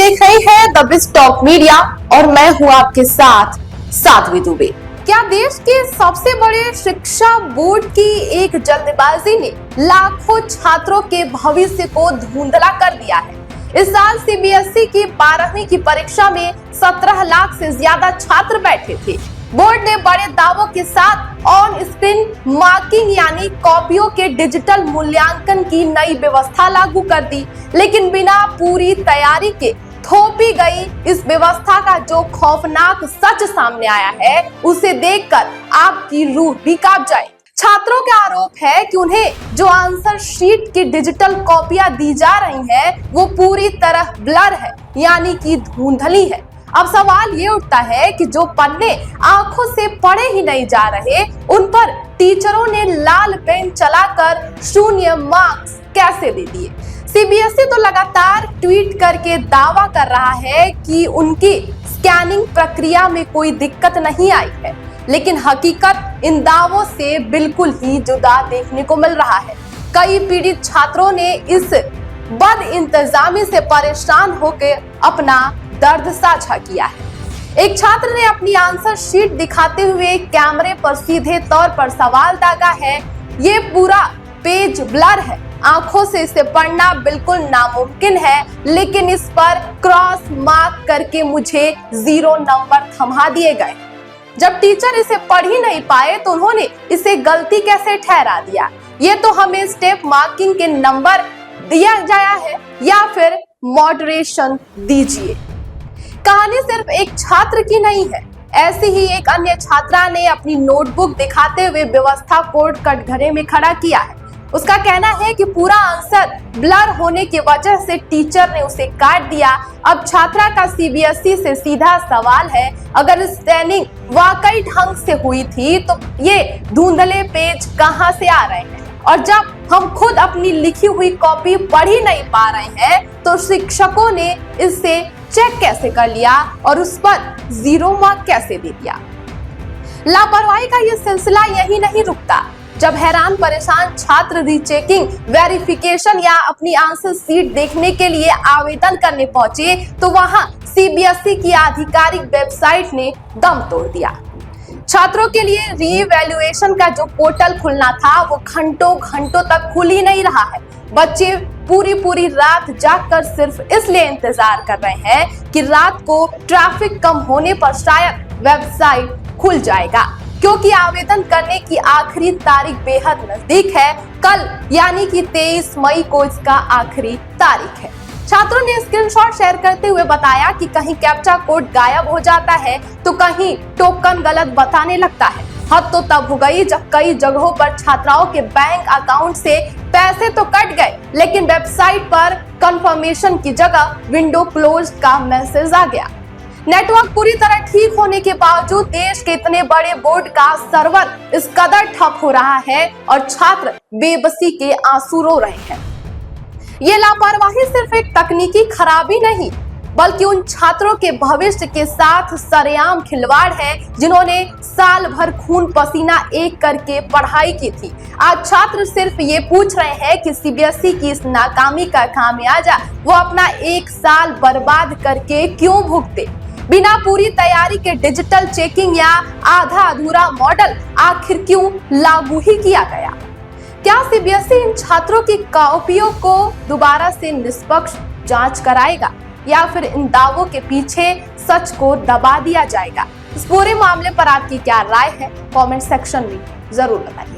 देख रहे हैं द बिग टॉक मीडिया और मैं हूं आपके साथ साध्वी दुबे। क्या देश के सबसे बड़े शिक्षा बोर्ड की एक जल्दबाजी ने लाखों छात्रों के भविष्य को धुंधला कर दिया है। इस साल सीबीएसई की 12वीं की परीक्षा में 17 लाख से ज्यादा छात्र बैठे थे। बोर्ड ने बड़े दावों के साथ ऑन स्क्रीन मार्किंग यानी कॉपियों के डिजिटल मूल्यांकन की नई व्यवस्था लागू कर दी, लेकिन बिना पूरी तैयारी के थोपी गई इस व्यवस्था का जो खौफनाक सच सामने आया है, उसे देखकर आपकी रूह भी कांप जाए। छात्रों का आरोप है कि उन्हें जो आंसर शीट की डिजिटल कॉपियां दी जा रही हैं, वो पूरी तरह ब्लर है यानी कि धुंधली है। अब सवाल ये उठता है कि जो पन्ने आंखों से पढ़े ही नहीं जा रहे, उन पर टीचरों ने लाल पेन चलाकर 0 मार्क्स कैसे दे दिए। सीबीएसई तो लगातार ट्वीट करके दावा कर रहा है कि उनकी स्कैनिंग प्रक्रिया में कोई दिक्कत नहीं आई है, लेकिन हकीकत इन दावों से बिल्कुल ही जुदा देखने को मिल रहा है। कई पीड़ित छात्रों ने इस बद इंतजामी से परेशान होकर अपना दर्द साझा किया है। एक छात्र ने अपनी आंसर शीट दिखाते हुए कैमरे पर सीधे तौर पर सवाल दागा है, ये पूरा पेज ब्लर है, आंखों से इसे पढ़ना बिल्कुल नामुमकिन है, लेकिन इस पर क्रॉस मार्क करके मुझे 0 नंबर थमा दिए गए। जब टीचर इसे पढ़ ही नहीं पाए तो उन्होंने इसे गलती कैसे ठहरा दिया। ये तो हमें स्टेप मार्किंग के नंबर दिया गया है या फिर मॉडरेशन दीजिए। कहानी सिर्फ एक छात्र की नहीं है। ऐसी ही एक अन्य छात्रा ने अपनी नोटबुक दिखाते हुए व्यवस्था को कटघरे में खड़ा किया है। उसका कहना है कि पूरा आंसर ब्लर होने की वजह से टीचर ने उसे काट दिया। अब छात्रा का सीबीएसई से सीधा सवाल है, अगर स्कैनिंग वाकई ढंग से हुई थी तो ये धुंधले पेज कहां से आ रहे हैं, और जब हम खुद अपनी लिखी हुई कॉपी पढ़ ही नहीं पा रहे हैं तो शिक्षकों ने इससे चेक कैसे कर लिया और उस पर 0 मार्क कैसे दे दिया। लापरवाही का ये सिलसिला यही नहीं रुकता। जब हैरान परेशान छात्र रीचेकिंग, वेरिफिकेशन या अपनी आंसर शीट देखने के लिए आवेदन करने पहुंचे तो वहां सीबीएसई की आधिकारिक वेबसाइट ने दम तोड़ दिया। छात्रों के लिए रीवैल्यूएशन का जो पोर्टल खुलना था वो घंटों तक खुल ही नहीं रहा है। बच्चे पूरी रात जागकर सिर्फ इसलिए इंतजार कर रहे हैं कि रात को ट्रैफिक कम होने पर शायद वेबसाइट खुल जाएगा, क्योंकि आवेदन करने की आखिरी तारीख बेहद नजदीक है। कल यानी कि 23 मई को इसका आखिरी तारीख है। छात्रों ने स्क्रीनशॉट शेयर करते हुए बताया कि कहीं कैप्चा कोड गायब हो जाता है तो कहीं टोकन गलत बताने लगता है। हद तो तब हो गई जब कई जगहों पर छात्राओं के बैंक अकाउंट से पैसे तो कट गए, लेकिन वेबसाइट पर कंफर्मेशन की जगह विंडो क्लोज का मैसेज आ गया। नेटवर्क पूरी तरह ठीक होने के बावजूद देश के इतने बड़े बोर्ड का सर्वर इस कदर ठप हो रहा है और छात्र बेबसी के आंसू रो रहे हैं। ये लापरवाही सिर्फ एक तकनीकी खराबी नहीं, बल्कि उन छात्रों के भविष्य के साथ सरेआम खिलवाड़ है जिन्होंने साल भर खून पसीना एक करके पढ़ाई की थी। आज छात्र सिर्फ ये पूछ रहे हैं कि सीबीएसई की इस नाकामी का खामियाजा वो अपना 1 साल बर्बाद करके क्यों भुगते। बिना पूरी तैयारी के डिजिटल चेकिंग या आधा अधूरा मॉडल आखिर क्यों लागू ही किया गया। क्या सीबीएसई इन छात्रों की कॉपियों को दोबारा से निष्पक्ष जांच कराएगा या फिर इन दावों के पीछे सच को दबा दिया जाएगा? इस पूरे मामले पर आपकी क्या राय है? कमेंट सेक्शन में जरूर बताइए।